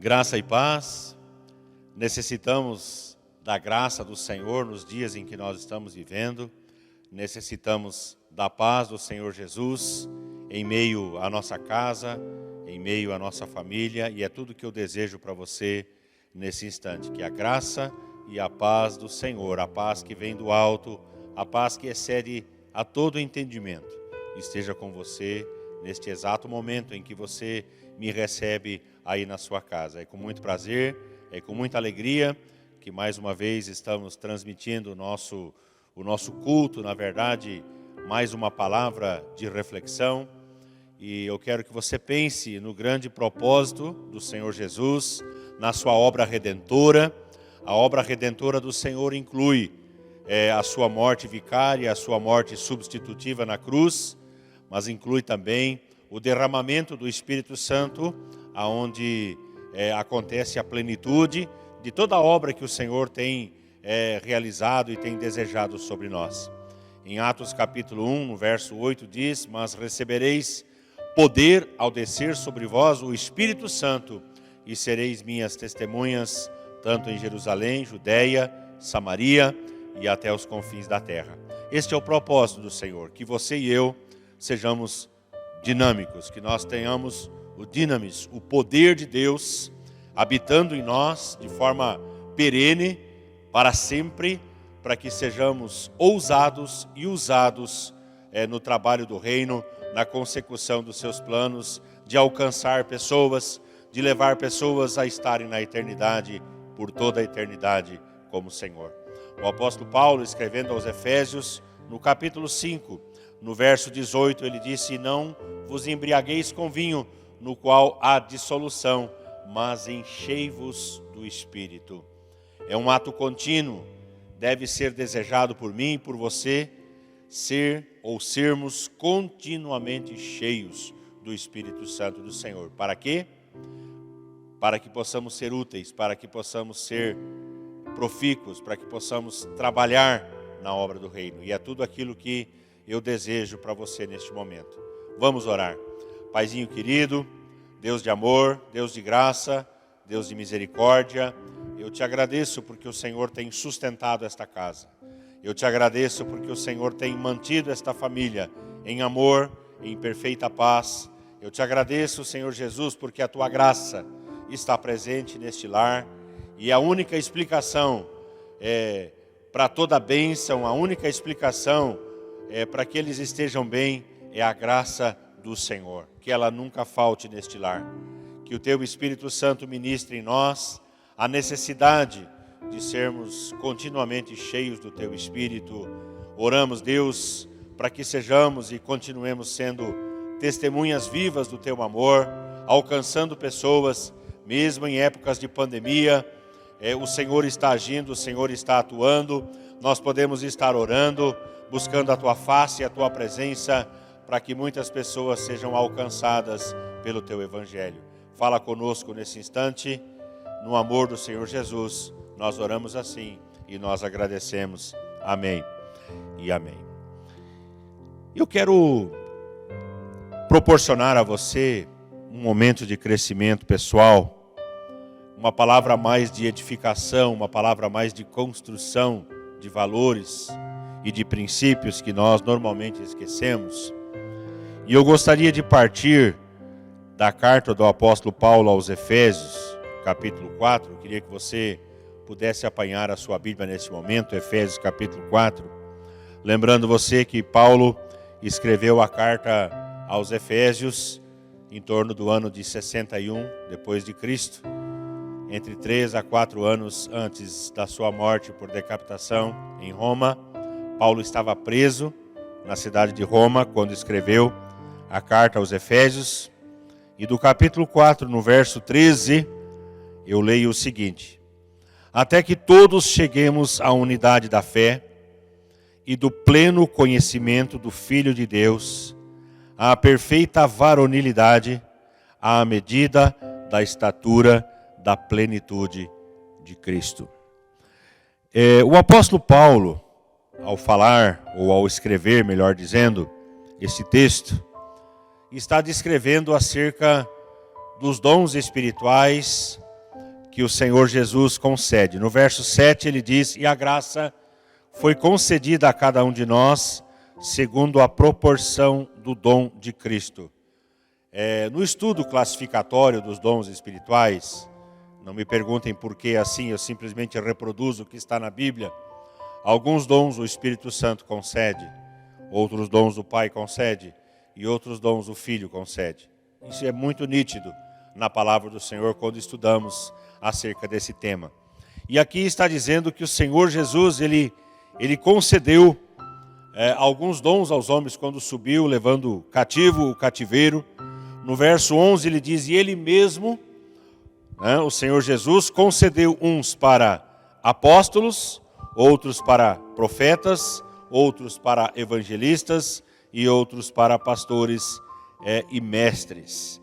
Graça e paz. Necessitamos da graça do Senhor nos dias em que nós estamos vivendo. Necessitamos da paz do Senhor Jesus em meio à nossa casa, em meio à nossa família. E é tudo que eu desejo para você nesse instante. Que a graça e a paz do Senhor, a paz que vem do alto, a paz que excede a todo entendimento, esteja com você neste exato momento em que você me recebe aí na sua casa. É com muito prazer, é com muita alegria que mais uma vez estamos transmitindo o nosso culto, na verdade, mais uma palavra de reflexão. E eu quero que você pense no grande propósito do Senhor Jesus, na sua obra redentora. A obra redentora do Senhor inclui a sua morte vicária, a sua morte substitutiva na cruz, mas inclui também o derramamento do Espírito Santo, aonde acontece a plenitude de toda a obra que o Senhor tem realizado e tem desejado sobre nós. Em Atos capítulo 1, no verso 8 diz: mas recebereis poder ao descer sobre vós o Espírito Santo, e sereis minhas testemunhas, tanto em Jerusalém, Judeia, Samaria e até os confins da terra. Este é o propósito do Senhor, que você e eu sejamos dinâmicos, que nós tenhamos o dinamis, o poder de Deus habitando em nós de forma perene, para sempre, para que sejamos ousados e usados no trabalho do reino, na consecução dos seus planos, de alcançar pessoas, de levar pessoas a estarem na eternidade, por toda a eternidade, como o Senhor. O apóstolo Paulo, escrevendo aos Efésios, no capítulo 5, no verso 18, ele disse: não vos embriagueis com vinho, no qual há dissolução, mas enchei-vos do Espírito. É um ato contínuo, deve ser desejado por mim e por você, sermos continuamente cheios do Espírito Santo do Senhor. Para quê? Para que possamos ser úteis, para que possamos ser profícuos, para que possamos trabalhar na obra do reino. E é tudo aquilo que eu desejo para você neste momento. Vamos orar. Paizinho querido, Deus de amor, Deus de graça, Deus de misericórdia, eu te agradeço porque o Senhor tem sustentado esta casa. Eu te agradeço porque o Senhor tem mantido esta família em amor, em perfeita paz. Eu te agradeço, Senhor Jesus, porque a tua graça está presente neste lar. E a única explicação para toda a bênção, a única explicação para que eles estejam bem é a graça do Senhor. Que ela nunca falte neste lar. Que o teu Espírito Santo ministre em nós a necessidade de sermos continuamente cheios do teu Espírito. Oramos, Deus, para que sejamos e continuemos sendo testemunhas vivas do teu amor, alcançando pessoas, mesmo em épocas de pandemia. O Senhor está agindo, o Senhor está atuando. Nós podemos estar orando, buscando a tua face e a tua presença, para que muitas pessoas sejam alcançadas pelo teu Evangelho. Fala conosco nesse instante, no amor do Senhor Jesus. Nós oramos assim e nós agradecemos. Amém e amém. Eu quero proporcionar a você um momento de crescimento pessoal, uma palavra mais de edificação, uma palavra mais de construção de valores e de princípios que nós normalmente esquecemos. E eu gostaria de partir da carta do apóstolo Paulo aos Efésios, capítulo 4. Eu queria que você pudesse apanhar a sua Bíblia nesse momento, Efésios capítulo 4. Lembrando você que Paulo escreveu a carta aos Efésios em torno do ano de 61 depois de Cristo, entre 3 a 4 anos antes da sua morte por decapitação em Roma. Paulo estava preso na cidade de Roma quando escreveu a carta aos Efésios. E do capítulo 4, no verso 13, eu leio o seguinte: até que todos cheguemos à unidade da fé e do pleno conhecimento do Filho de Deus, à perfeita varonilidade, à medida da estatura da plenitude de Cristo. O apóstolo Paulo, ao falar, ou ao escrever, melhor dizendo, esse texto, está descrevendo acerca dos dons espirituais que o Senhor Jesus concede. No verso 7 ele diz: e a graça foi concedida a cada um de nós, segundo a proporção do dom de Cristo. No estudo classificatório dos dons espirituais, não me perguntem por que assim, eu simplesmente reproduzo o que está na Bíblia. Alguns dons o Espírito Santo concede, outros dons o Pai concede, e outros dons o Filho concede. Isso é muito nítido na palavra do Senhor quando estudamos acerca desse tema. E aqui está dizendo que o Senhor Jesus, ele concedeu alguns dons aos homens quando subiu, levando cativo o cativeiro. No verso 11 ele diz: e ele mesmo, o Senhor Jesus, concedeu uns para apóstolos, outros para profetas, outros para evangelistas e outros para pastores e mestres.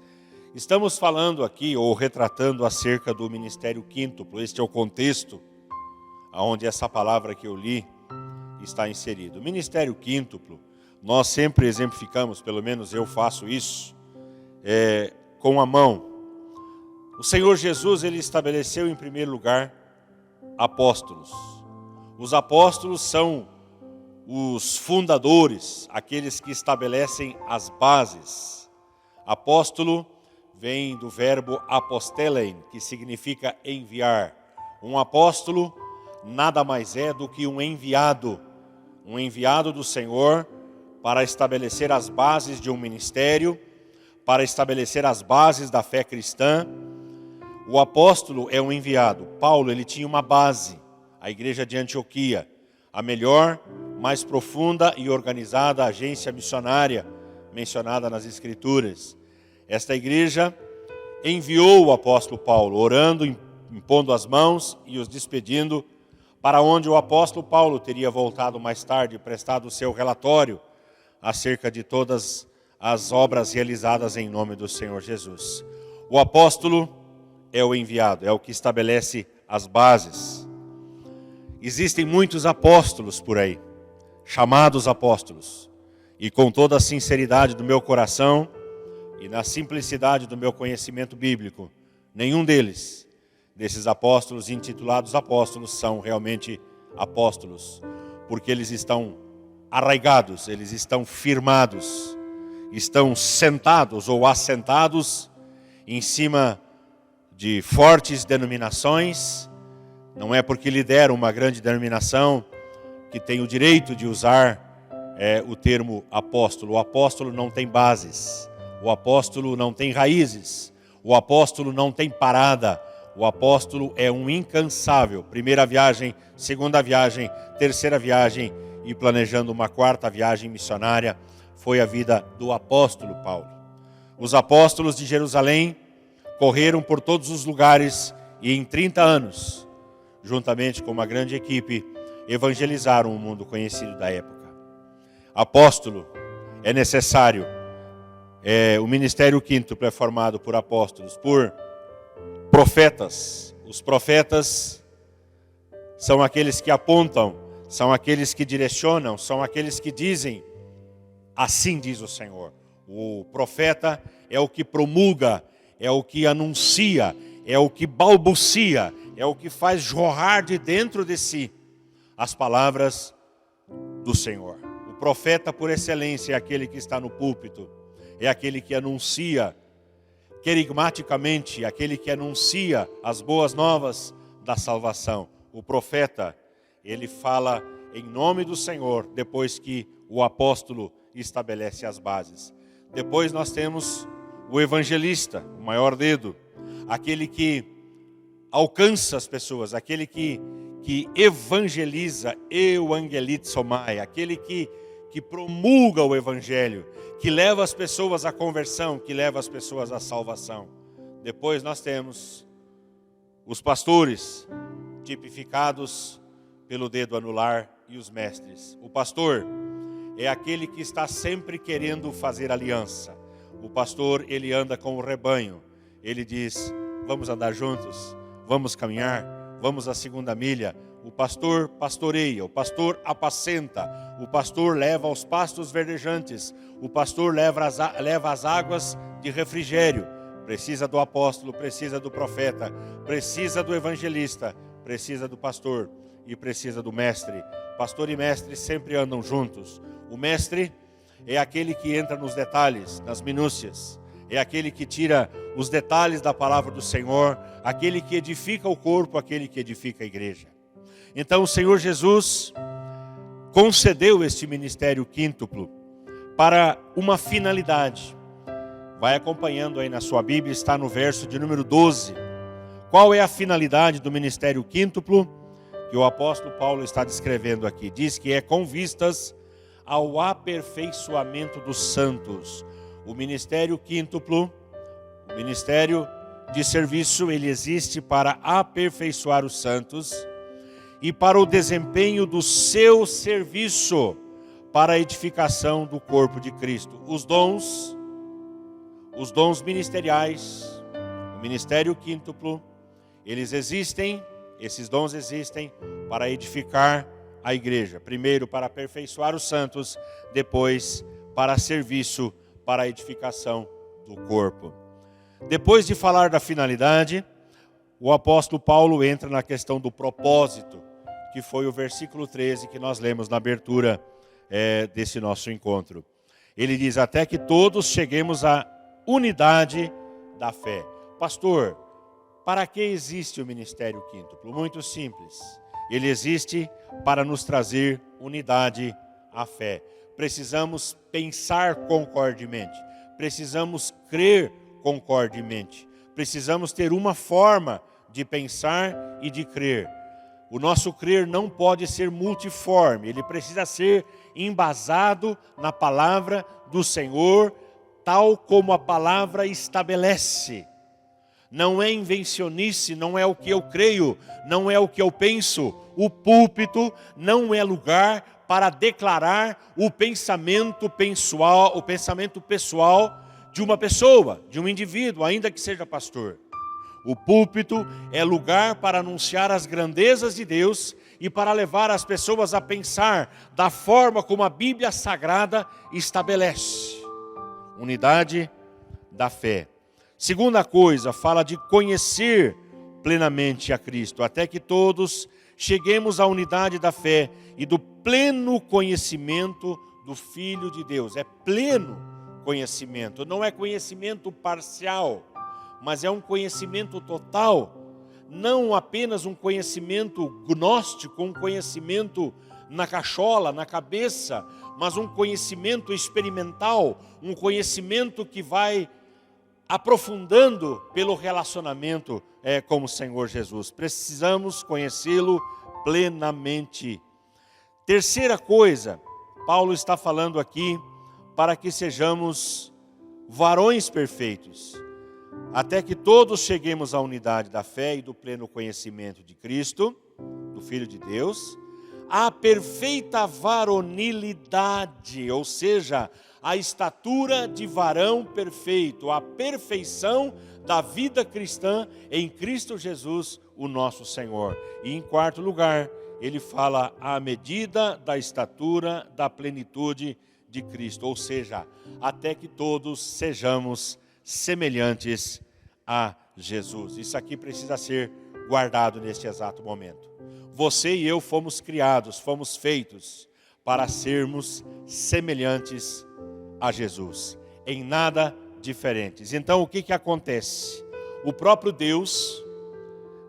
Estamos falando aqui, ou retratando acerca do ministério quíntuplo. Este é o contexto onde essa palavra que eu li está inserida. O ministério quíntuplo, nós sempre exemplificamos, pelo menos eu faço isso, com a mão. O Senhor Jesus, ele estabeleceu em primeiro lugar apóstolos. Os apóstolos são os fundadores, aqueles que estabelecem as bases. Apóstolo vem do verbo apostelein, que significa enviar. Um apóstolo nada mais é do que um enviado do Senhor para estabelecer as bases de um ministério, para estabelecer as bases da fé cristã. O apóstolo é um enviado. Paulo, ele tinha uma base, a igreja de Antioquia, a melhor, mais profunda e organizada agência missionária mencionada nas Escrituras. Esta igreja enviou o apóstolo Paulo, orando, impondo as mãos e os despedindo, para onde o apóstolo Paulo teria voltado mais tarde, prestado o seu relatório acerca de todas as obras realizadas em nome do Senhor Jesus. O apóstolo é o enviado, é o que estabelece as bases. Existem muitos apóstolos por aí, chamados apóstolos, e com toda a sinceridade do meu coração e na simplicidade do meu conhecimento bíblico, nenhum desses apóstolos intitulados apóstolos são realmente apóstolos, porque eles estão arraigados, eles estão firmados, estão sentados ou assentados em cima de fortes denominações. Não é porque lideram uma grande denominação que tem o direito de usar o termo apóstolo. O apóstolo não tem bases, o apóstolo não tem raízes, o apóstolo não tem parada. O apóstolo é um incansável. Primeira viagem, segunda viagem, terceira viagem e planejando uma quarta viagem missionária foi a vida do apóstolo Paulo. Os apóstolos de Jerusalém correram por todos os lugares e em 30 anos, juntamente com uma grande equipe, evangelizaram o mundo conhecido da época. Apóstolo é necessário. O ministério quíntuplo é formado por apóstolos, por profetas. Os profetas são aqueles que apontam, são aqueles que direcionam, são aqueles que dizem: assim diz o Senhor. O profeta é o que promulga, é o que anuncia, é o que balbucia, é o que faz jorrar de dentro de si as palavras do Senhor. O profeta por excelência é aquele que está no púlpito, é aquele que anuncia querigmaticamente, aquele que anuncia as boas novas da salvação. O profeta, ele fala em nome do Senhor depois que o apóstolo estabelece as bases. Depois nós temos o evangelista, o maior dedo, aquele que alcança as pessoas, aquele que evangeliza, euangelizomai, aquele que promulga o evangelho, que leva as pessoas à conversão, que leva as pessoas à salvação. Depois nós temos os pastores, tipificados pelo dedo anular, e os mestres. O pastor é aquele que está sempre querendo fazer aliança. O pastor, ele anda com o rebanho. Ele diz: vamos andar juntos, vamos caminhar, vamos à segunda milha. O pastor pastoreia, o pastor apacenta, o pastor leva aos pastos verdejantes, o pastor leva as águas de refrigério precisa do apóstolo, precisa do profeta, precisa do evangelista, precisa do pastor e precisa do mestre. Pastor e mestre sempre andam juntos. O mestre é aquele que entra nos detalhes, nas minúcias. É aquele que tira os detalhes da palavra do Senhor, aquele que edifica o corpo, aquele que edifica a igreja. Então o Senhor Jesus concedeu este ministério quíntuplo para uma finalidade. Vai acompanhando aí na sua Bíblia, está no verso de número 12. Qual é a finalidade do ministério quíntuplo que o apóstolo Paulo está descrevendo aqui? Diz que é com vistas ao aperfeiçoamento dos santos. O ministério quíntuplo, o ministério de serviço, ele existe para aperfeiçoar os santos e para o desempenho do seu serviço para a edificação do corpo de Cristo. Os dons ministeriais, o ministério quíntuplo, eles existem, esses dons existem para edificar a igreja. Primeiro para aperfeiçoar os santos, depois para serviço, para a edificação do corpo. Depois de falar da finalidade, o apóstolo Paulo entra na questão do propósito, que foi o versículo 13 que nós lemos na abertura desse nosso encontro. Ele diz, até que todos cheguemos à unidade da fé. Pastor, para que existe o ministério quíntuplo? Muito simples. Ele existe para nos trazer unidade à fé. Precisamos pensar concordemente. Precisamos crer concordemente. Precisamos ter uma forma de pensar e de crer. O nosso crer não pode ser multiforme. Ele precisa ser embasado na palavra do Senhor, tal como a palavra estabelece. Não é invencionice, não é o que eu creio, não é o que eu penso. O púlpito não é lugar para declarar o pensamento pessoal de uma pessoa, de um indivíduo, ainda que seja pastor. O púlpito é lugar para anunciar as grandezas de Deus e para levar as pessoas a pensar da forma como a Bíblia Sagrada estabelece. Unidade da fé. Segunda coisa, fala de conhecer plenamente a Cristo, até que todos cheguemos à unidade da fé e do pleno conhecimento do Filho de Deus. É pleno conhecimento, não é conhecimento parcial, mas é um conhecimento total, não apenas um conhecimento gnóstico, um conhecimento na cachola, na cabeça, mas um conhecimento experimental, um conhecimento que vai aprofundando pelo relacionamento com o Senhor Jesus. Precisamos conhecê-lo plenamente. Terceira coisa, Paulo está falando aqui para que sejamos varões perfeitos, até que todos cheguemos à unidade da fé e do pleno conhecimento de Cristo, do Filho de Deus, a perfeita varonilidade, ou seja, a estatura de varão perfeito, a perfeição da vida cristã em Cristo Jesus, o nosso Senhor. E em quarto lugar, ele fala à medida da estatura da plenitude de Cristo, ou seja, até que todos sejamos semelhantes a Jesus. Isso aqui precisa ser guardado neste exato momento. Você e eu fomos criados, fomos feitos para sermos semelhantes a Jesus, em nada diferentes. Então o que acontece? O próprio Deus,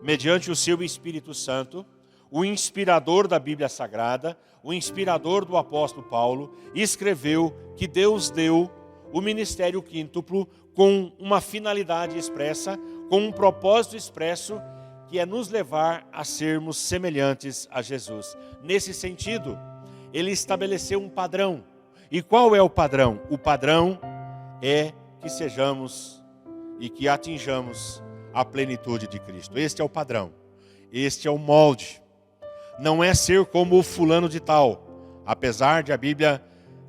mediante o seu Espírito Santo, o inspirador da Bíblia Sagrada, o inspirador do apóstolo Paulo, escreveu que Deus deu o ministério quíntuplo com uma finalidade expressa, com um propósito expresso, que é nos levar a sermos semelhantes a Jesus. Nesse sentido, ele estabeleceu um padrão. E qual é o padrão? O padrão é que sejamos e que atinjamos a plenitude de Cristo. Este é o padrão. Este é o molde. Não é ser como o fulano de tal, apesar de a Bíblia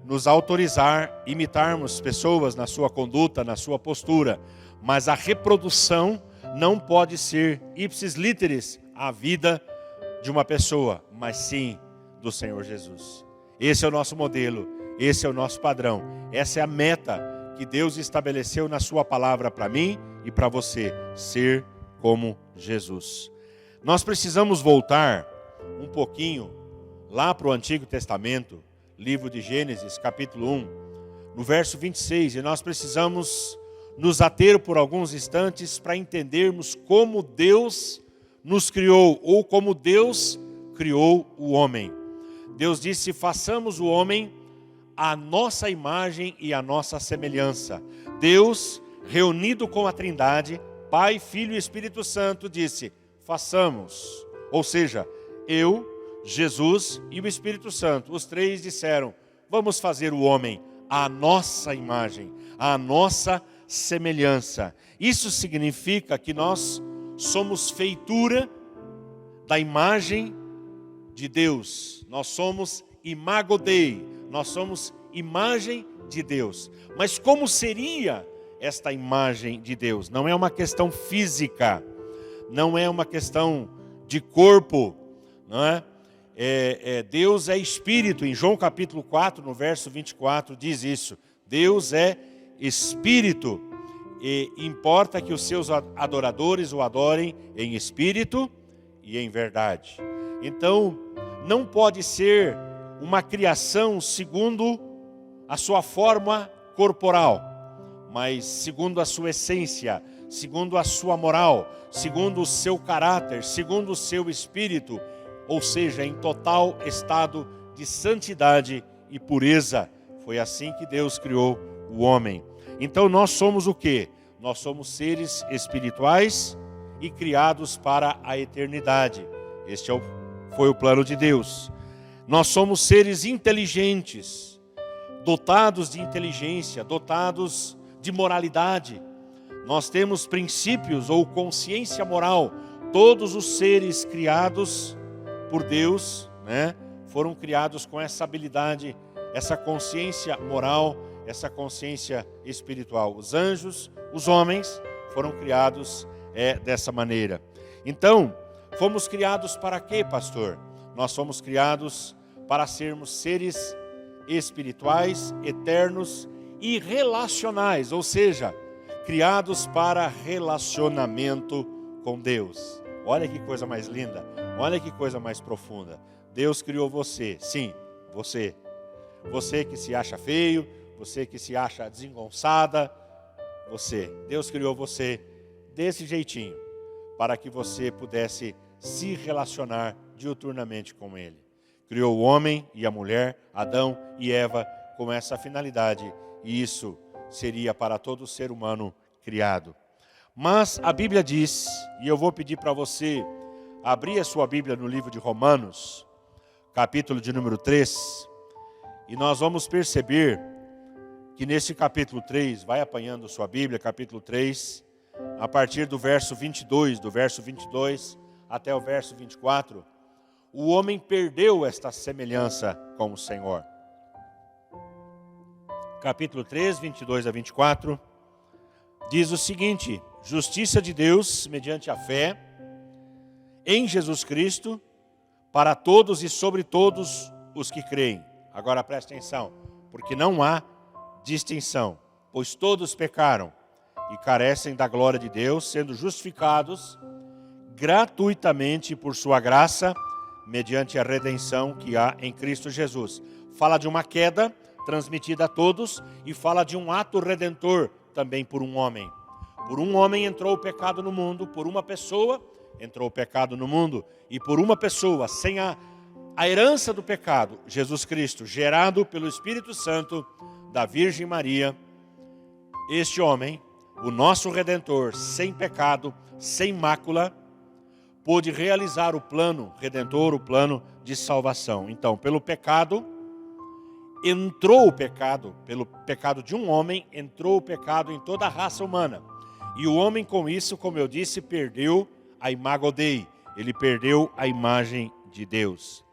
nos autorizar a imitarmos pessoas na sua conduta, na sua postura, mas a reprodução não pode ser ipsis literis a vida de uma pessoa, mas sim do Senhor Jesus. Esse é o nosso modelo, esse é o nosso padrão, essa é a meta que Deus estabeleceu na sua palavra para mim e para você, ser como Jesus. Nós precisamos voltar um pouquinho lá para o Antigo Testamento, livro de Gênesis, capítulo 1, no verso 26, e nós precisamos nos ater por alguns instantes para entendermos como Deus nos criou, ou como Deus criou o homem. Deus disse: façamos o homem à nossa imagem e à nossa semelhança. Deus, reunido com a Trindade, Pai, Filho e Espírito Santo, disse: façamos. Ou seja, eu, Jesus e o Espírito Santo, os três disseram: vamos fazer o homem à nossa imagem, à nossa semelhança. Isso significa que nós somos feitura da imagem de Deus. Nós somos imago Dei, nós somos imagem de Deus. Mas como seria esta imagem de Deus? Não é uma questão física, não é uma questão de corpo, não é? Deus é espírito. Em João capítulo 4, no verso 24, diz isso: Deus é espírito, e importa que os seus adoradores o adorem em espírito e em verdade. Então, não pode ser uma criação segundo a sua forma corporal, mas segundo a sua essência, segundo a sua moral, segundo o seu caráter, segundo o seu espírito, ou seja, em total estado de santidade e pureza. Foi assim que Deus criou o homem. Então nós somos o quê? Nós somos seres espirituais e criados para a eternidade. Este foi o plano de Deus. Nós somos seres inteligentes, dotados de inteligência, dotados de moralidade. Nós temos princípios ou consciência moral. Todos os seres criados por Deus, foram criados com essa habilidade, essa consciência moral, essa consciência espiritual. Os anjos, os homens foram criados dessa maneira. Então, fomos criados para quê, pastor? Nós fomos criados para sermos seres espirituais, eternos e relacionais, ou seja, criados para relacionamento com Deus. Olha que coisa mais linda, olha que coisa mais profunda. Deus criou você, sim, você. Você que se acha feio, você que se acha desengonçada, você. Deus criou você desse jeitinho, para que você pudesse se relacionar diuturnamente com Ele. Criou o homem e a mulher, Adão e Eva, com essa finalidade, e isso seria para todo ser humano criado. Mas a Bíblia diz, e eu vou pedir para você abrir a sua Bíblia no livro de Romanos, capítulo de número 3, e nós vamos perceber que nesse capítulo 3, vai apanhando sua Bíblia, capítulo 3, a partir do verso 22, até o verso 24, o homem perdeu esta semelhança com o Senhor. Capítulo 3, 22 a 24, diz o seguinte: justiça de Deus mediante a fé em Jesus Cristo para todos e sobre todos os que creem. Agora preste atenção, porque não há distinção, pois todos pecaram e carecem da glória de Deus, sendo justificados gratuitamente por sua graça, mediante a redenção que há em Cristo Jesus. Fala de uma queda transmitida a todos e fala de um ato redentor também por um homem. Por um homem entrou o pecado no mundo, por uma pessoa entrou o pecado no mundo, e por uma pessoa, sem a herança do pecado, Jesus Cristo, gerado pelo Espírito Santo da Virgem Maria, este homem, o nosso Redentor, sem pecado, sem mácula, pôde realizar o plano redentor, o plano de salvação. Então, pelo pecado, entrou o pecado, pelo pecado de um homem, entrou o pecado em toda a raça humana. E o homem com isso, como eu disse, perdeu a imago Dei, ele perdeu a imagem de Deus.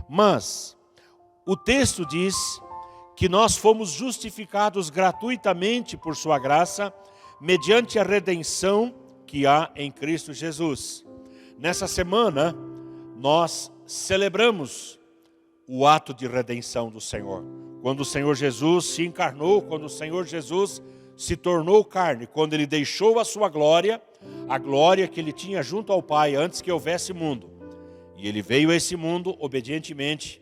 Mas o texto diz que nós fomos justificados gratuitamente por sua graça, mediante a redenção que há em Cristo Jesus. Nessa semana, nós celebramos o ato de redenção do Senhor. Quando o Senhor Jesus se encarnou, quando o Senhor Jesus se tornou carne quando ele deixou a sua glória, a glória que ele tinha junto ao Pai antes que houvesse mundo. E ele veio a esse mundo obedientemente,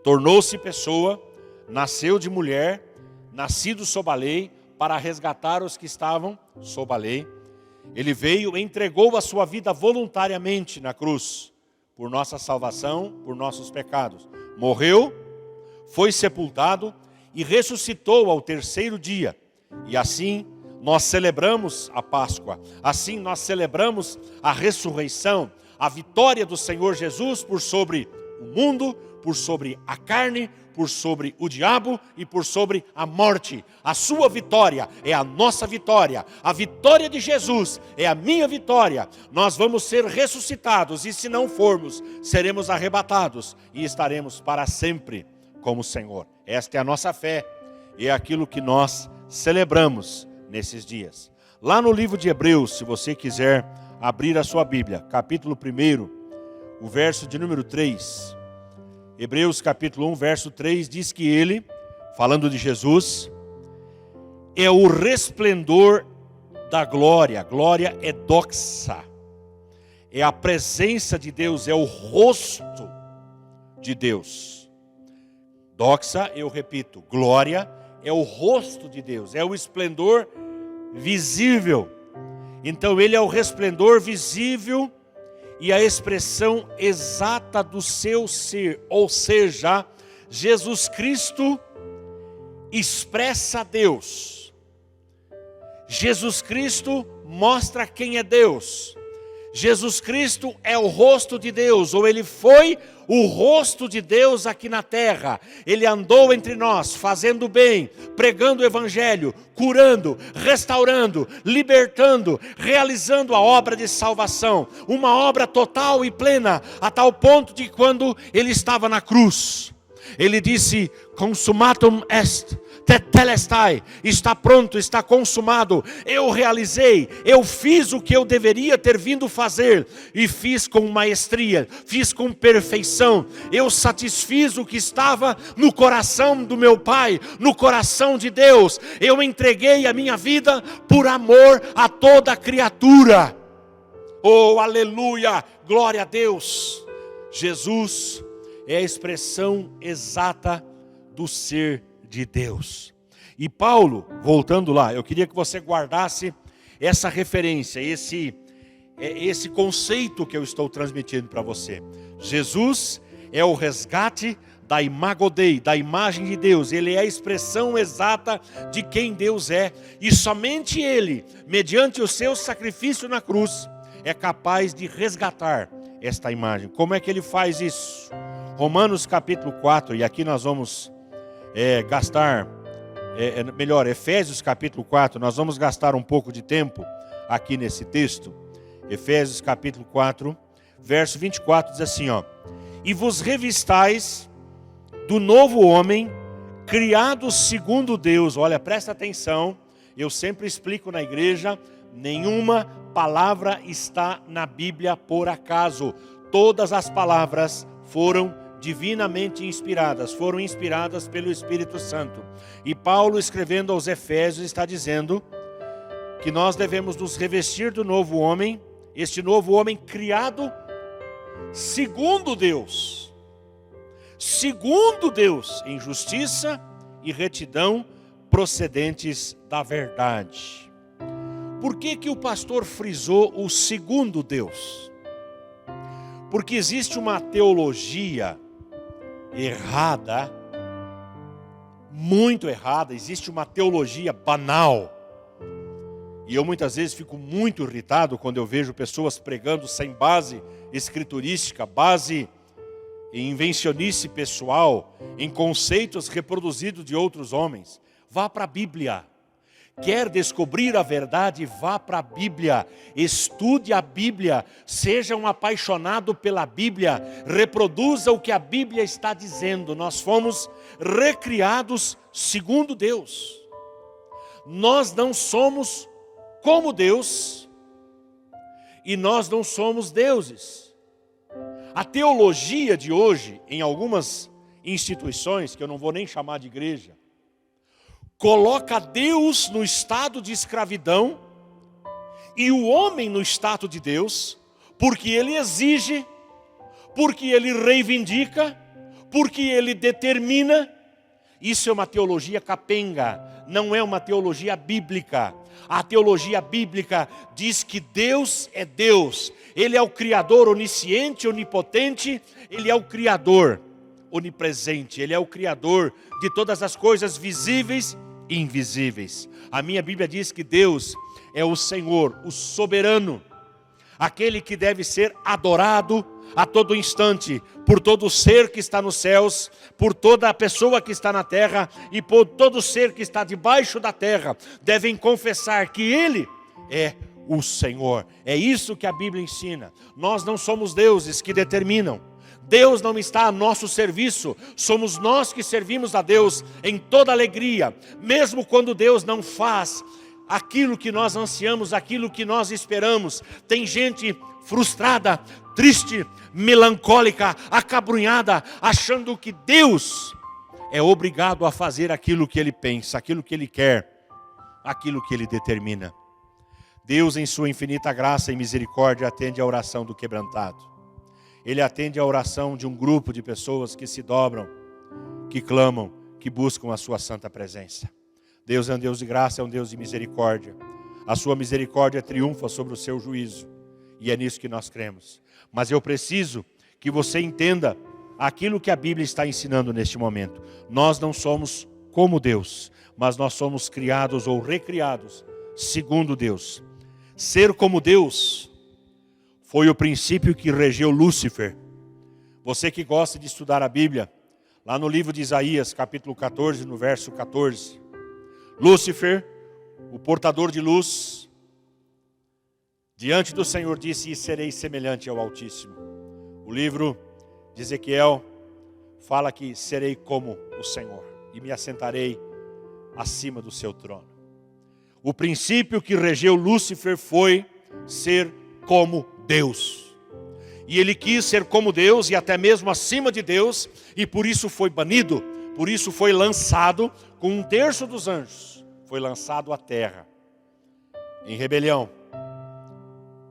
tornou-se pessoa, nasceu de mulher, nascido sob a lei, para resgatar os que estavam sob a lei. Ele veio e entregou a sua vida voluntariamente na cruz, por nossa salvação, por nossos pecados. Morreu, foi sepultado e ressuscitou ao terceiro dia. E assim nós celebramos a Páscoa, assim nós celebramos a ressurreição, a vitória do Senhor Jesus por sobre o mundo, por sobre a carne, por sobre o diabo e por sobre a morte. A sua vitória é a nossa vitória. A vitória de Jesus é a minha vitória. Nós vamos ser ressuscitados e se não formos, seremos arrebatados e estaremos para sempre com o Senhor. Esta é a nossa fé e é aquilo que nós celebramos nesses dias. Lá no livro de Hebreus, se você quiser abrir a sua Bíblia, capítulo 1, o verso de número 3. Hebreus capítulo 1, verso 3, diz que ele, falando de Jesus, é o resplendor da glória. Glória é doxa. É a presença de Deus, é o rosto de Deus. Doxa, eu repito, glória é o rosto de Deus, é o esplendor visível. Então ele é o resplendor visível e a expressão exata do seu ser, ou seja, Jesus Cristo expressa Deus. Jesus Cristo mostra quem é Deus. Jesus Cristo é o rosto de Deus, ou ele foi o rosto de Deus aqui na terra. Ele andou entre nós, fazendo bem, pregando o evangelho, curando, restaurando, libertando, realizando a obra de salvação. Uma obra total e plena, a tal ponto de quando ele estava na cruz, ele disse, consumatum est, tetelestai, está pronto, está consumado. Eu realizei, eu fiz o que eu deveria ter vindo fazer, e fiz com maestria, fiz com perfeição. Eu satisfiz o que estava no coração do meu Pai, no coração de Deus. Eu entreguei a minha vida por amor a toda criatura. Oh, aleluia, glória a Deus. Jesus é a expressão exata do ser de Deus. E Paulo, voltando lá, eu queria que você guardasse essa referência, esse conceito que eu estou transmitindo para você. Jesus é o resgate da imago Dei, da imagem de Deus. Ele é a expressão exata de quem Deus é. E somente Ele, mediante o seu sacrifício na cruz, é capaz de resgatar esta imagem. Como é que Ele faz isso? Romanos capítulo 4, e aqui nós vamos Efésios capítulo 4, nós vamos gastar um pouco de tempo aqui nesse texto. Efésios capítulo 4, verso 24 diz assim, ó: e vos revistais do novo homem, criado segundo Deus. Olha, presta atenção, eu sempre explico na igreja, nenhuma palavra está na Bíblia por acaso. Todas as palavras foram divinamente inspiradas, foram inspiradas pelo Espírito Santo. E Paulo, escrevendo aos Efésios, está dizendo que nós devemos nos revestir do novo homem, este novo homem criado segundo Deus, em justiça e retidão procedentes da verdade. Por que que o pastor frisou o segundo Deus? Porque existe uma teologia errada, muito errada, existe uma teologia banal. E eu muitas vezes fico muito irritado quando eu vejo pessoas pregando sem base escriturística, base em invencionice pessoal, em conceitos reproduzidos de outros homens. Vá para a Bíblia. Quer descobrir a verdade? Vá para a Bíblia, estude a Bíblia, seja um apaixonado pela Bíblia, reproduza o que a Bíblia está dizendo. Nós fomos recriados segundo Deus. Nós não somos como Deus e nós não somos deuses. A teologia de hoje, em algumas instituições, que eu não vou nem chamar de igreja, coloca Deus no estado de escravidão e o homem no estado de Deus, porque ele exige, porque ele reivindica, porque ele determina. Isso é uma teologia capenga, não é uma teologia bíblica. A teologia bíblica diz que Deus é Deus. Ele é o Criador onisciente, onipotente. Ele é o Criador onipresente. Ele é o Criador de todas as coisas visíveis e invisíveis. A minha Bíblia diz que Deus é o Senhor, o soberano, aquele que deve ser adorado a todo instante, por todo ser que está nos céus, por toda a pessoa que está na terra e por todo ser que está debaixo da terra, devem confessar que Ele é o Senhor. É isso que a Bíblia ensina. Nós não somos deuses que determinam. Deus não está a nosso serviço, somos nós que servimos a Deus em toda alegria, mesmo quando Deus não faz aquilo que nós ansiamos, aquilo que nós esperamos. Tem gente frustrada, triste, melancólica, acabrunhada, achando que Deus é obrigado a fazer aquilo que Ele pensa, aquilo que Ele quer, aquilo que Ele determina. Deus, em sua infinita graça e misericórdia, atende a oração do quebrantado. Ele atende a oração de um grupo de pessoas que se dobram, que clamam, que buscam a sua santa presença. Deus é um Deus de graça, é um Deus de misericórdia. A sua misericórdia triunfa sobre o seu juízo. E é nisso que nós cremos. Mas eu preciso que você entenda aquilo que a Bíblia está ensinando neste momento. Nós não somos como Deus, mas nós somos criados ou recriados segundo Deus. Ser como Deus foi o princípio que regeu Lúcifer. Você que gosta de estudar a Bíblia, lá no livro de Isaías, capítulo 14, no verso 14. Lúcifer, o portador de luz, diante do Senhor disse: e serei semelhante ao Altíssimo. O livro de Ezequiel fala que serei como o Senhor e me assentarei acima do seu trono. O princípio que regeu Lúcifer foi ser como Deus. E ele quis ser como Deus e até mesmo acima de Deus, e por isso foi banido, por isso foi lançado com 1/3 dos anjos. Foi lançado à terra em rebelião.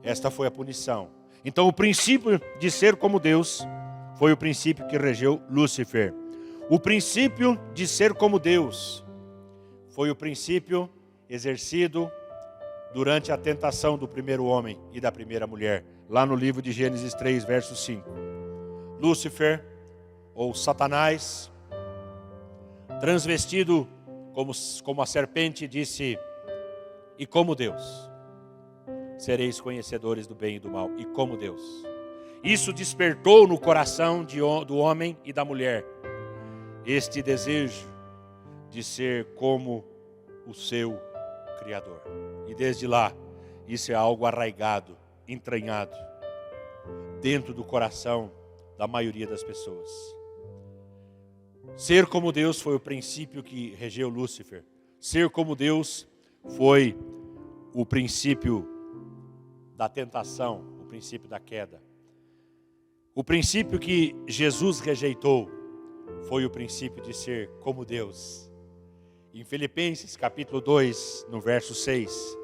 Esta foi a punição. Então o princípio de ser como Deus foi o princípio que regeu Lúcifer. O princípio de ser como Deus foi o princípio exercido durante a tentação do primeiro homem e da primeira mulher, lá no livro de Gênesis 3, verso 5. Lúcifer, ou Satanás, transvestido como a serpente, disse: e como Deus, sereis conhecedores do bem e do mal, e como Deus. Isso despertou no coração do homem e da mulher este desejo de ser como o seu Criador. E desde lá, isso é algo arraigado, entranhado, dentro do coração da maioria das pessoas. Ser como Deus foi o princípio que regeu Lúcifer. Ser como Deus foi o princípio da tentação, o princípio da queda. O princípio que Jesus rejeitou foi o princípio de ser como Deus. Em Filipenses capítulo 2, no verso 6,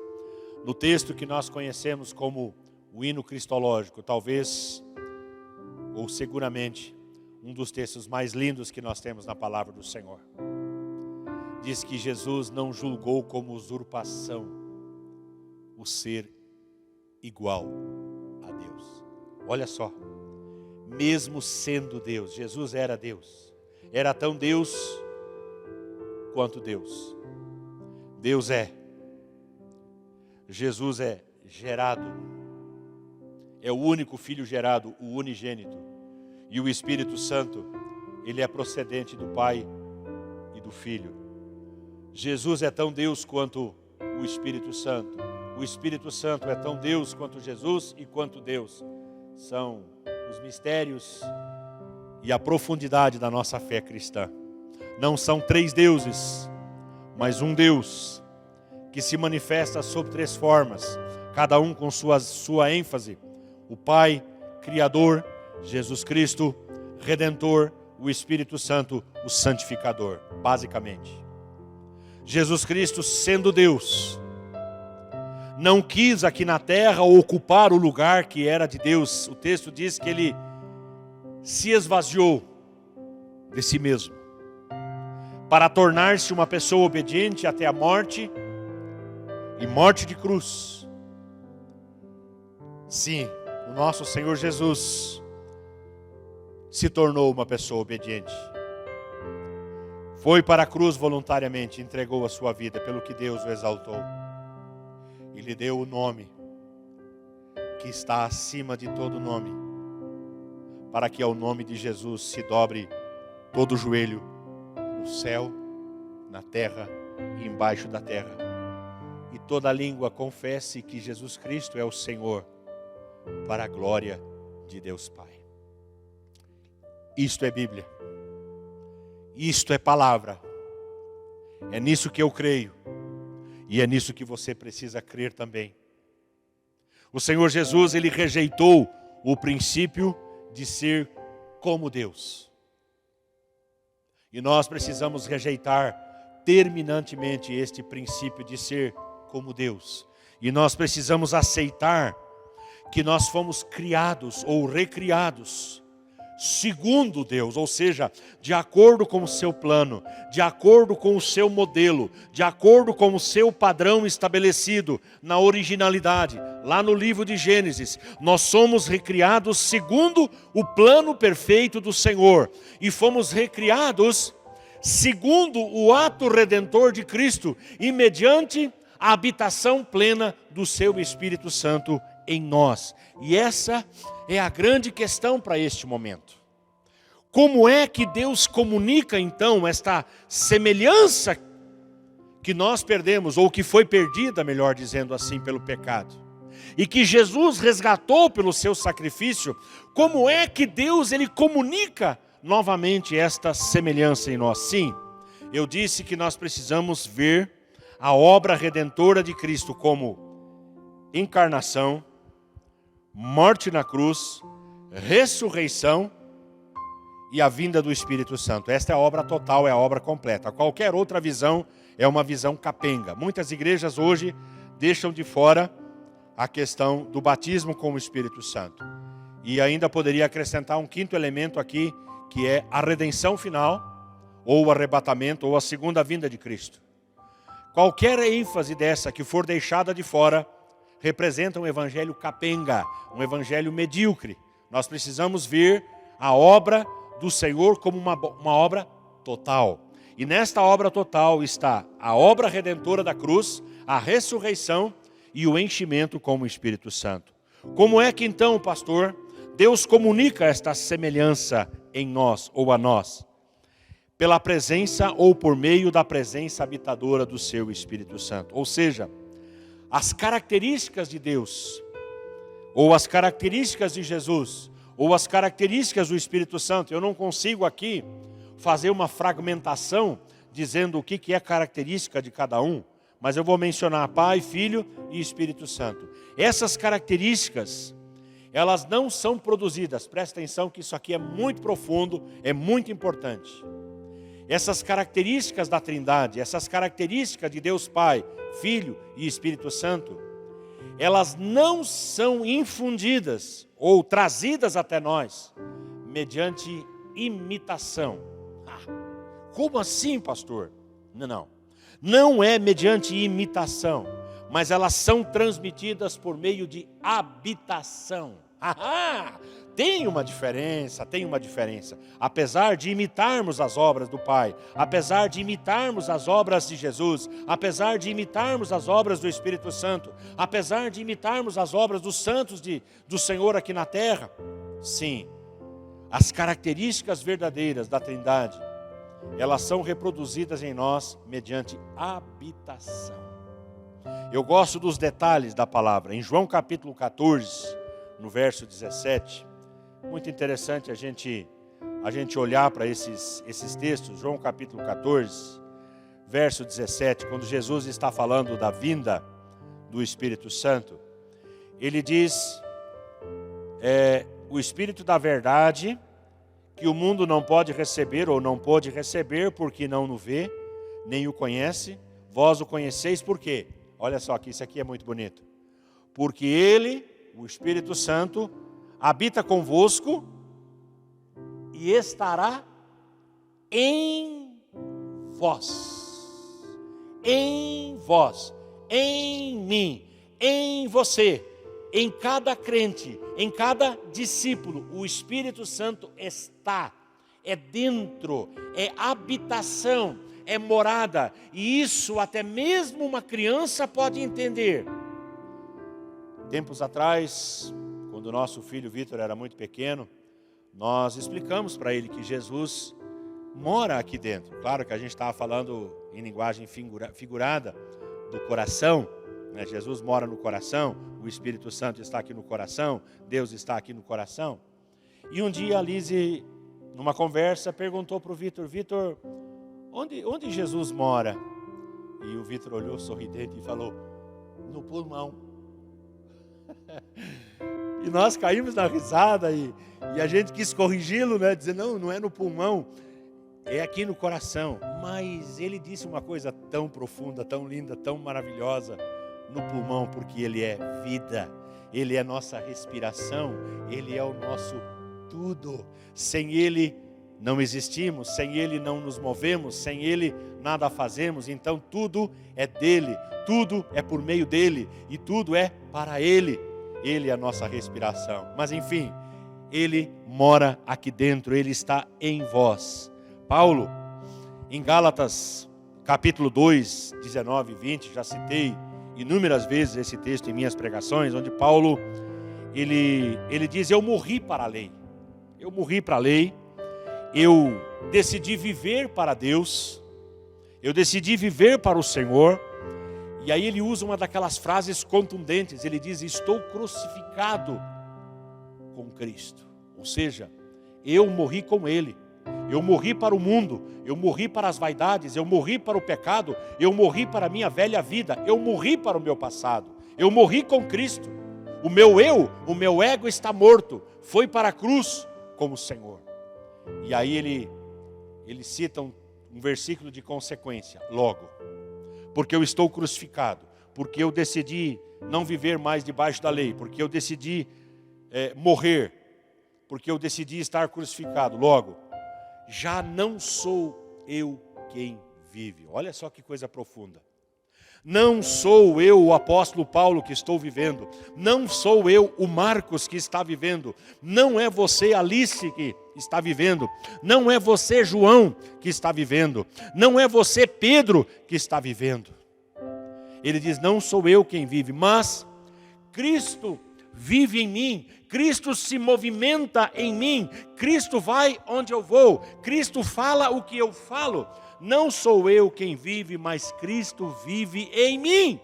no texto que nós conhecemos como o hino cristológico, talvez, ou seguramente, um dos textos mais lindos que nós temos na palavra do Senhor. Diz que Jesus não julgou como usurpação o ser igual a Deus. Olha só, mesmo sendo Deus, Jesus era Deus. Era tão Deus quanto Deus. Deus é. Jesus é gerado. É o único Filho gerado, o unigênito. E o Espírito Santo, ele é procedente do Pai e do Filho. Jesus é tão Deus quanto o Espírito Santo. O Espírito Santo é tão Deus quanto Jesus e quanto Deus. São os mistérios e a profundidade da nossa fé cristã. Não são 3 deuses, mas um Deus que se manifesta sob 3 formas, cada um com sua ênfase. O Pai, Criador, Jesus Cristo, Redentor, o Espírito Santo, o Santificador, basicamente. Jesus Cristo, sendo Deus, não quis aqui na terra ocupar o lugar que era de Deus. O texto diz que ele se esvaziou de si mesmo, para tornar-se uma pessoa obediente até a morte, e morte de cruz. Sim, o nosso Senhor Jesus se tornou uma pessoa obediente. Foi para a cruz voluntariamente, entregou a sua vida, pelo que Deus o exaltou. E lhe deu o nome que está acima de todo nome, para que ao nome de Jesus se dobre todo o joelho, no céu, na terra e embaixo da terra, e toda língua confesse que Jesus Cristo é o Senhor, para a glória de Deus Pai. Isto é Bíblia, isto é palavra, é nisso que eu creio, e é nisso que você precisa crer também. O Senhor Jesus, ele rejeitou o princípio de ser como Deus. E nós precisamos rejeitar terminantemente este princípio de ser como Deus. E nós precisamos aceitar que nós fomos criados ou recriados segundo Deus, ou seja, de acordo com o seu plano, de acordo com o seu modelo, de acordo com o seu padrão estabelecido na originalidade. Lá no livro de Gênesis, nós somos recriados segundo o plano perfeito do Senhor, e fomos recriados segundo o ato redentor de Cristo, e mediante a habitação plena do seu Espírito Santo em nós. E essa é a grande questão para este momento. Como é que Deus comunica então esta semelhança que nós perdemos, ou que foi perdida, melhor dizendo assim, pelo pecado, e que Jesus resgatou pelo seu sacrifício? Como é que Deus, ele comunica novamente esta semelhança em nós? Sim, eu disse que nós precisamos ver a obra redentora de Cristo como encarnação, morte na cruz, ressurreição e a vinda do Espírito Santo. Esta é a obra total, é a obra completa. Qualquer outra visão é uma visão capenga. Muitas igrejas hoje deixam de fora a questão do batismo com o Espírito Santo. E ainda poderia acrescentar um quinto elemento aqui, que é a redenção final, ou o arrebatamento, ou a segunda vinda de Cristo. Qualquer ênfase dessa que for deixada de fora representa um evangelho capenga, um evangelho medíocre. Nós precisamos ver a obra do Senhor como uma obra total. E nesta obra total está a obra redentora da cruz, a ressurreição e o enchimento com o Espírito Santo. Como é que então, pastor, Deus comunica esta semelhança em nós ou a nós? Pela presença ou por meio da presença habitadora do seu Espírito Santo. Ou seja, as características de Deus, ou as características de Jesus, ou as características do Espírito Santo. Eu não consigo aqui fazer uma fragmentação dizendo o que é característica de cada um, mas eu vou mencionar Pai, Filho e Espírito Santo. Essas características, elas não são produzidas, presta atenção que isso aqui é muito profundo, é muito importante. Essas características da Trindade, essas características de Deus Pai, Filho e Espírito Santo, elas não são infundidas ou trazidas até nós mediante imitação. Como assim, pastor? Não é mediante imitação, mas elas são transmitidas por meio de habitação. Tem uma diferença. Apesar de imitarmos as obras do Pai, apesar de imitarmos as obras de Jesus, apesar de imitarmos as obras do Espírito Santo, apesar de imitarmos as obras dos santos do Senhor aqui na terra, sim, as características verdadeiras da Trindade, elas são reproduzidas em nós mediante habitação. Eu gosto dos detalhes da palavra. Em João capítulo 14, no verso 17, muito interessante a gente olhar para esses textos. João capítulo 14, verso 17, quando Jesus está falando da vinda do Espírito Santo, ele diz, o Espírito da verdade, que o mundo não pode receber ou não pôde receber, porque não o vê, nem o conhece, Vós o conheceis por quê? Olha só que isso aqui é muito bonito. Porque Ele, o Espírito Santo, habita convosco e estará em vós. Em vós. Em mim. Em você. Em cada crente. Em cada discípulo. O Espírito Santo está. É dentro. É habitação. É morada. E isso até mesmo uma criança pode entender. Tempos atrás, quando o nosso filho Vitor era muito pequeno, nós explicamos para ele que Jesus mora aqui dentro. Claro que a gente estava falando em linguagem figurada do coração, né? Jesus mora no coração, o Espírito Santo está aqui no coração, Deus está aqui no coração. E um dia a Lise, numa conversa, perguntou para o Vitor: Vitor, onde Jesus mora? E o Vitor olhou sorridente e falou: no pulmão. E nós caímos na risada e a gente quis corrigi-lo, né? Dizer, não é no pulmão, é aqui no coração. Mas ele disse uma coisa tão profunda, tão linda, tão maravilhosa: no pulmão, porque Ele é vida, Ele é nossa respiração, Ele é o nosso tudo. Sem Ele não existimos, sem Ele não nos movemos, sem Ele nada fazemos. Então tudo é dele, tudo é por meio dele e tudo é para Ele. Ele é a nossa respiração. Mas enfim, Ele mora aqui dentro, Ele está em vós. Paulo, em Gálatas capítulo 2, 19 e 20, já citei inúmeras vezes esse texto em minhas pregações, onde Paulo, ele diz: eu morri para a lei. Eu morri para a lei, eu decidi viver para Deus, eu decidi viver para o Senhor. E aí ele usa uma daquelas frases contundentes, ele diz: estou crucificado com Cristo. Ou seja, eu morri com Ele, eu morri para o mundo, eu morri para as vaidades, eu morri para o pecado, eu morri para a minha velha vida, eu morri para o meu passado, eu morri com Cristo. O meu ego está morto, foi para a cruz como o Senhor. E aí ele cita um versículo de consequência: logo, porque eu estou crucificado, porque eu decidi não viver mais debaixo da lei, porque eu decidi morrer, porque eu decidi estar crucificado. Logo, já não sou eu quem vive. Olha só que coisa profunda. Não sou eu, o apóstolo Paulo, que estou vivendo. Não sou eu, o Marcos, que está vivendo. Não é você, Alice, que está vivendo. Não é você, João, que está vivendo. Não é você, Pedro, que está vivendo. Ele diz: não sou eu quem vive, mas Cristo vive em mim. Cristo se movimenta em mim. Cristo vai onde eu vou. Cristo fala o que eu falo. Não sou eu quem vive, mas Cristo vive em mim.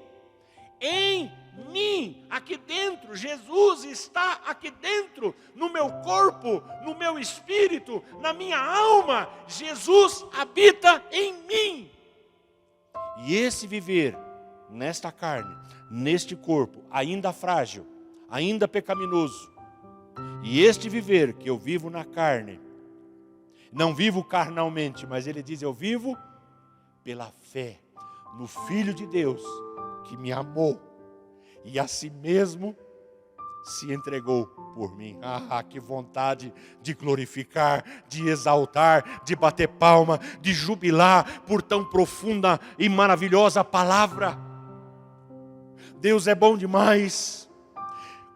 Em mim, aqui dentro. Jesus está aqui dentro, no meu corpo, no meu espírito, na minha alma. Jesus habita em mim. E esse viver nesta carne, neste corpo, ainda frágil, ainda pecaminoso, e este viver que eu vivo na carne, não vivo carnalmente, mas ele diz: eu vivo pela fé no Filho de Deus, que me amou e a si mesmo se entregou por mim. Ah, que vontade de glorificar, de exaltar, de bater palma, de jubilar por tão profunda e maravilhosa palavra. Deus é bom demais.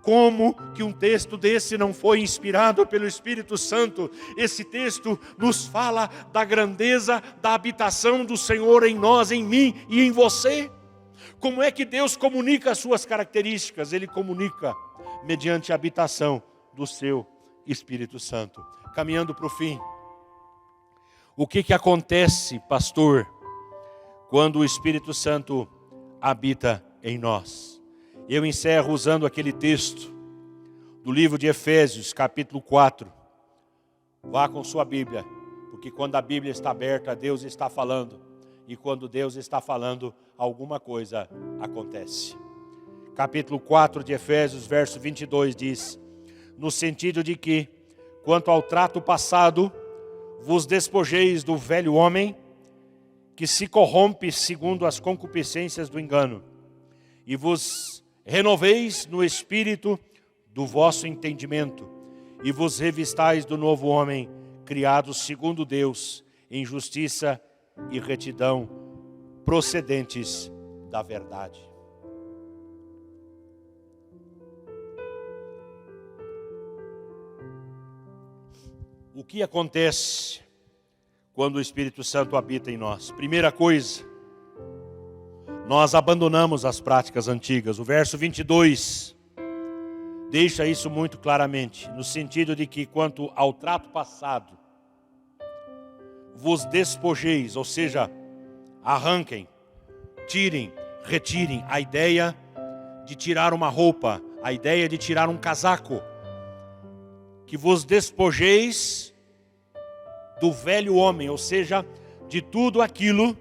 Como que um texto desse não foi inspirado pelo Espírito Santo? Esse texto nos fala da grandeza da habitação do Senhor em nós, em mim e em você. Como é que Deus comunica as suas características? Ele comunica mediante a habitação do seu Espírito Santo. Caminhando para o fim. O que acontece, pastor, quando o Espírito Santo habita em nós? Eu encerro usando aquele texto do livro de Efésios, capítulo 4. Vá com sua Bíblia, porque quando a Bíblia está aberta, Deus está falando. E quando Deus está falando, alguma coisa acontece. Capítulo 4 de Efésios, verso 22 diz: no sentido de que, quanto ao trato passado, vos despojeis do velho homem, que se corrompe segundo as concupiscências do engano, e vos renoveis no espírito do vosso entendimento, e vos revistais do novo homem, criado segundo Deus, em justiça e retidão, procedentes da verdade. O que acontece quando o Espírito Santo habita em nós? Primeira coisa, nós abandonamos as práticas antigas. O verso 22 deixa isso muito claramente, no sentido de que quanto ao trato passado, vos despojeis, ou seja, arranquem, tirem, retirem a ideia de tirar uma roupa, a ideia de tirar um casaco, que vos despojeis do velho homem, ou seja, de tudo aquilo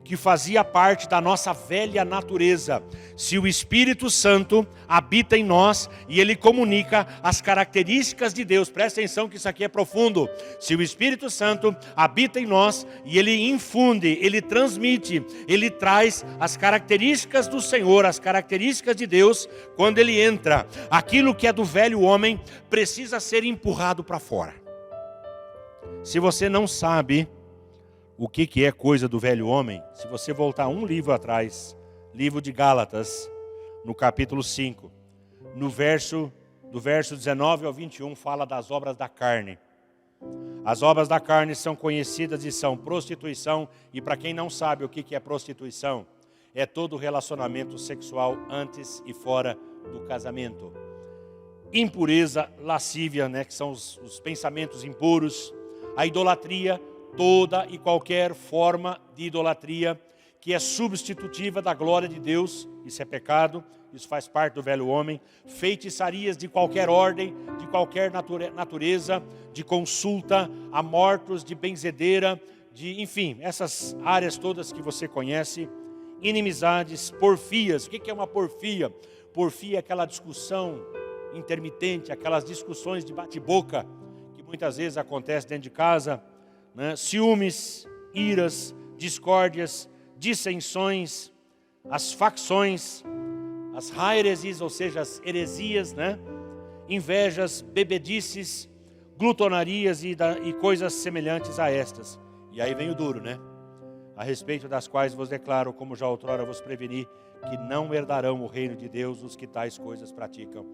que fazia parte da nossa velha natureza. Se o Espírito Santo habita em nós e ele comunica as características de Deus, presta atenção que isso aqui é profundo. Se o Espírito Santo habita em nós e ele infunde, ele transmite, ele traz as características do Senhor, as características de Deus, quando ele entra, aquilo que é do velho homem precisa ser empurrado para fora. Se você não sabe o que é coisa do velho homem, se você voltar um livro atrás, livro de Gálatas, no capítulo 5, do verso 19 ao 21, fala das obras da carne. As obras da carne são conhecidas e são prostituição, e para quem não sabe o que é prostituição, é todo relacionamento sexual antes e fora do casamento. Impureza, lascívia, que são os pensamentos impuros, a idolatria, toda e qualquer forma de idolatria que é substitutiva da glória de Deus, isso é pecado, isso faz parte do velho homem. Feitiçarias de qualquer ordem, de qualquer natureza, de consulta a mortos, de benzedeira, enfim, essas áreas todas que você conhece. Inimizades, porfias. O que é uma porfia? Porfia é aquela discussão intermitente, aquelas discussões de bate-boca, que muitas vezes acontece dentro de casa, ciúmes, iras, discórdias, dissensões, as facções, as hereses, ou seja, as heresias, invejas, bebedices, glutonarias e coisas semelhantes a estas. E aí vem o duro, a respeito das quais vos declaro, como já outrora vos preveni, que não herdarão o reino de Deus os que tais coisas praticam.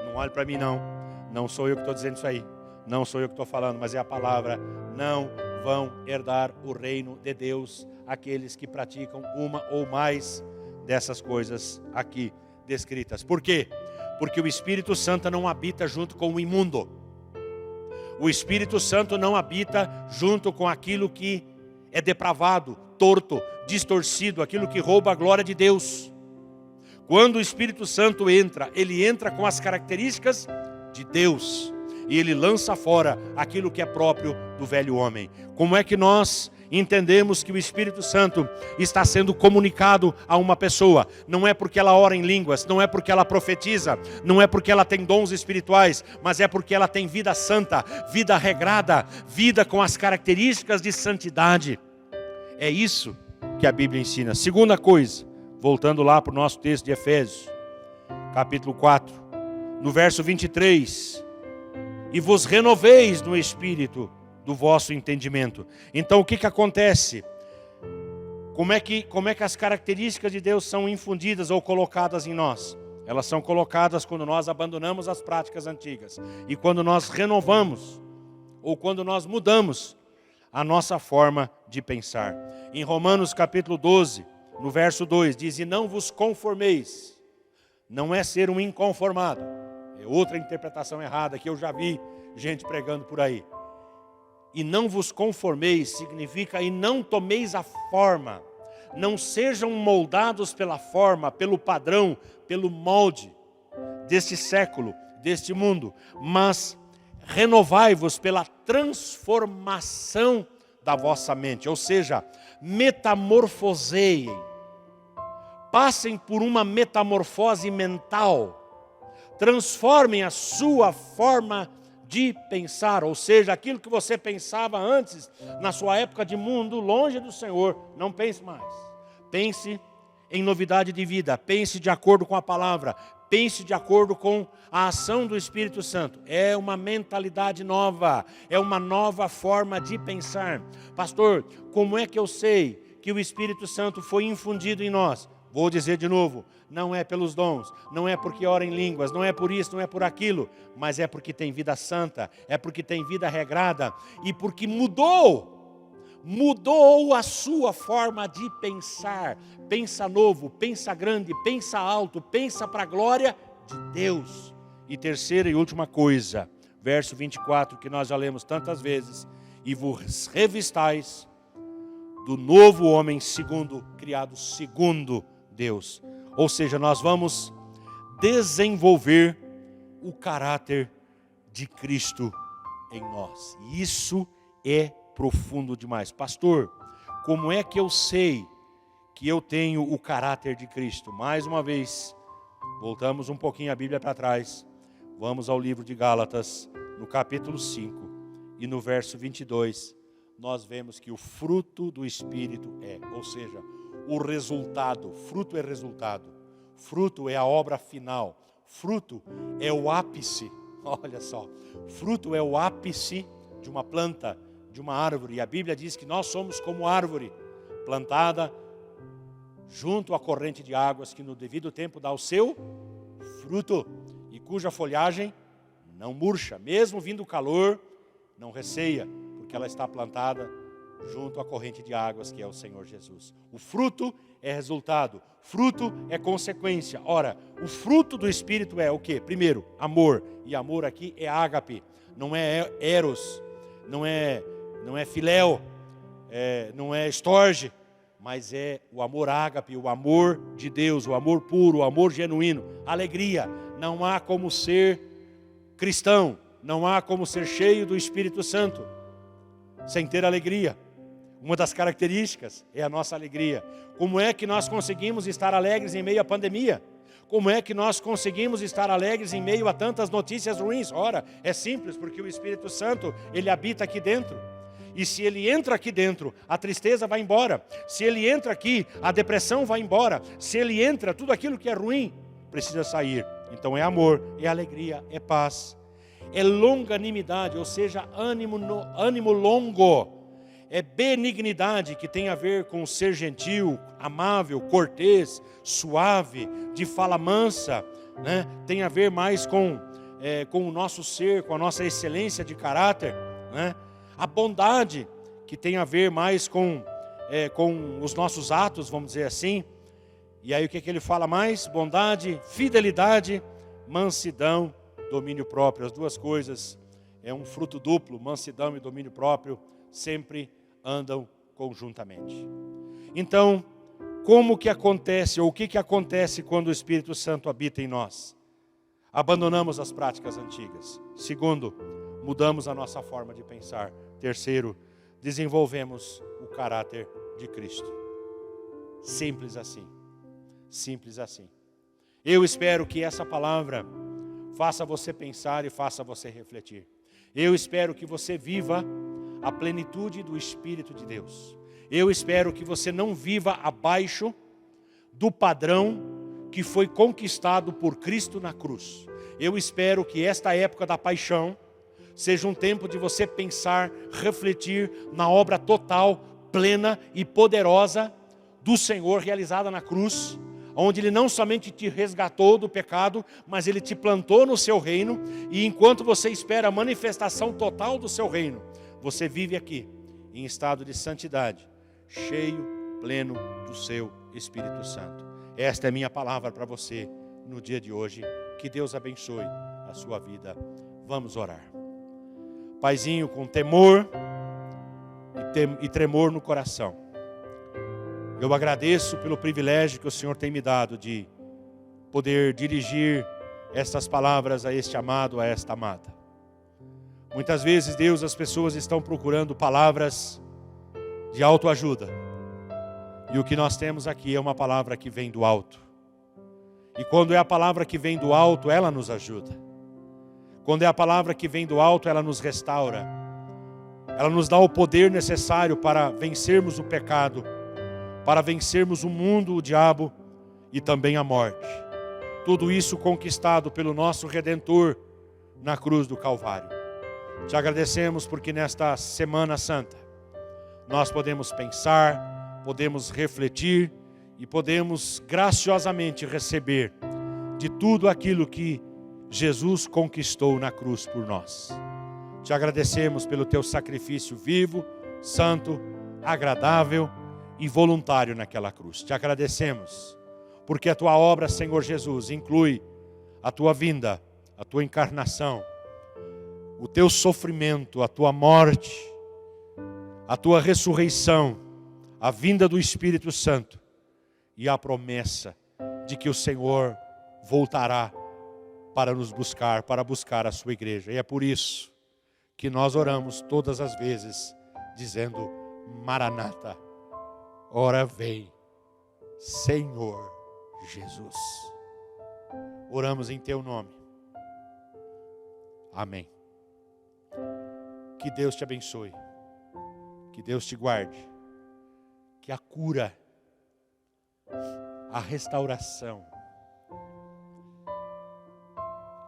Não olhe para mim não sou eu que estou dizendo isso aí. Não sou eu que estou falando, mas é a palavra. Não vão herdar o reino de Deus aqueles que praticam uma ou mais dessas coisas aqui descritas. Por quê? Porque o Espírito Santo não habita junto com o imundo. O Espírito Santo não habita junto com aquilo que é depravado, torto, distorcido, aquilo que rouba a glória de Deus. Quando o Espírito Santo entra, ele entra com as características de Deus. E ele lança fora aquilo que é próprio do velho homem. Como é que nós entendemos que o Espírito Santo está sendo comunicado a uma pessoa? Não é porque ela ora em línguas, não é porque ela profetiza, não é porque ela tem dons espirituais, mas é porque ela tem vida santa, vida regrada, vida com as características de santidade. É isso que a Bíblia ensina. Segunda coisa, voltando lá para o nosso texto de Efésios, capítulo 4, no verso 23... E vos renoveis no espírito do vosso entendimento. Então o que acontece? Como é que as características de Deus são infundidas ou colocadas em nós? Elas são colocadas quando nós abandonamos as práticas antigas. E quando nós renovamos, ou quando nós mudamos a nossa forma de pensar. Em Romanos capítulo 12, no verso 2, diz: e não vos conformeis. Não é ser um inconformado. É outra interpretação errada que eu já vi gente pregando por aí. E não vos conformeis significa e não tomeis a forma. Não sejam moldados pela forma, pelo padrão, pelo molde deste século, deste mundo. Mas renovai-vos pela transformação da vossa mente. Ou seja, metamorfoseiem. Passem por uma metamorfose mental. Transformem a sua forma de pensar, ou seja, aquilo que você pensava antes, na sua época de mundo, longe do Senhor, não pense mais. Pense em novidade de vida, pense de acordo com a palavra, pense de acordo com a ação do Espírito Santo. É uma mentalidade nova, é uma nova forma de pensar. Pastor, como é que eu sei que o Espírito Santo foi infundido em nós? Vou dizer de novo, não é pelos dons, não é porque ora em línguas, não é por isso, não é por aquilo, mas é porque tem vida santa, é porque tem vida regrada e porque mudou a sua forma de pensar. Pensa novo, pensa grande, pensa alto, pensa para a glória de Deus. E terceira e última coisa, verso 24, que nós já lemos tantas vezes, e vos revistais do novo homem criado segundo Deus. Ou seja, nós vamos desenvolver o caráter de Cristo em nós. E isso é profundo demais. Pastor, como é que eu sei que eu tenho o caráter de Cristo? Mais uma vez, voltamos um pouquinho a Bíblia para trás. Vamos ao livro de Gálatas, no capítulo 5 e no verso 22. Nós vemos que o fruto do Espírito ou seja, o resultado. Fruto é resultado. Fruto é a obra final. Fruto é o ápice. Olha só. Fruto é o ápice de uma planta, de uma árvore. E a Bíblia diz que nós somos como árvore plantada junto à corrente de águas, que no devido tempo dá o seu fruto e cuja folhagem não murcha. Mesmo vindo o calor, não receia, porque ela está plantada junto à corrente de águas, que é o Senhor Jesus. O fruto é resultado, fruto é consequência. Ora, o fruto do Espírito é o quê? Primeiro, amor. E amor aqui é ágape, não é eros, não é filéu, não é estorge, mas é o amor ágape, o amor de Deus, o amor puro, o amor genuíno. Alegria. Não há como ser cristão, não há como ser cheio do Espírito Santo sem ter alegria. Uma das características é a nossa alegria. Como é que nós conseguimos estar alegres em meio à pandemia? Como é que nós conseguimos estar alegres em meio a tantas notícias ruins? Ora, é simples, porque o Espírito Santo, ele habita aqui dentro. E se ele entra aqui dentro, a tristeza vai embora. Se ele entra aqui, a depressão vai embora. Se ele entra, tudo aquilo que é ruim precisa sair. Então é amor, é alegria, é paz, é longanimidade, ou seja, ânimo longo. É benignidade, que tem a ver com ser gentil, amável, cortês, suave, de fala mansa, né? Tem a ver mais com o nosso ser, com a nossa excelência de caráter, né? A bondade, que tem a ver mais com os nossos atos, vamos dizer assim. E aí o que ele fala mais? Bondade, fidelidade, mansidão, domínio próprio. As duas coisas é um fruto duplo, mansidão e domínio próprio, sempre andam conjuntamente. Então, como que acontece, ou o que acontece quando o Espírito Santo habita em nós? Abandonamos as práticas antigas. Segundo, mudamos a nossa forma de pensar. Terceiro, desenvolvemos o caráter de Cristo. Simples assim. Simples assim. Eu espero que essa palavra faça você pensar e faça você refletir. Eu espero que você viva a plenitude do Espírito de Deus. Eu espero que você não viva abaixo do padrão que foi conquistado por Cristo na cruz. Eu espero que esta época da paixão seja um tempo de você pensar, refletir na obra total, plena e poderosa do Senhor realizada na cruz, onde Ele não somente te resgatou do pecado, mas Ele te plantou no seu reino, e enquanto você espera a manifestação total do seu reino, você vive aqui em estado de santidade, cheio, pleno do seu Espírito Santo. Esta é minha palavra para você no dia de hoje. Que Deus abençoe a sua vida. Vamos orar. Paizinho, com temor e tremor no coração, eu agradeço pelo privilégio que o Senhor tem me dado de poder dirigir estas palavras a este amado, a esta amada. Muitas vezes, Deus, as pessoas estão procurando palavras de autoajuda. E o que nós temos aqui é uma palavra que vem do alto. E quando é a palavra que vem do alto, ela nos ajuda. Quando é a palavra que vem do alto, ela nos restaura. Ela nos dá o poder necessário para vencermos o pecado, para vencermos o mundo, o diabo e também a morte. Tudo isso conquistado pelo nosso Redentor na cruz do Calvário. Te agradecemos porque nesta Semana Santa nós podemos pensar, podemos refletir e podemos graciosamente receber de tudo aquilo que Jesus conquistou na cruz por nós. Te agradecemos pelo teu sacrifício vivo, santo, agradável e voluntário naquela cruz. Te agradecemos porque a tua obra, Senhor Jesus, inclui a tua vinda, a tua encarnação, o teu sofrimento, a tua morte, a tua ressurreição, a vinda do Espírito Santo e a promessa de que o Senhor voltará para nos buscar, para buscar a sua igreja. E é por isso que nós oramos todas as vezes, dizendo: Maranata, ora vem, Senhor Jesus. Oramos em teu nome. Amém. Que Deus te abençoe. Que Deus te guarde. Que a cura, a restauração,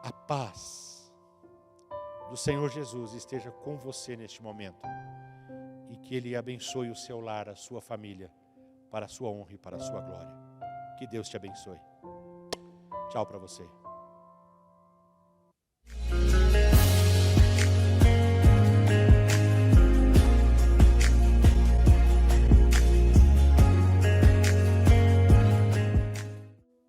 a paz do Senhor Jesus esteja com você neste momento. E que Ele abençoe o seu lar, a sua família, para a sua honra e para a sua glória. Que Deus te abençoe. Tchau para você.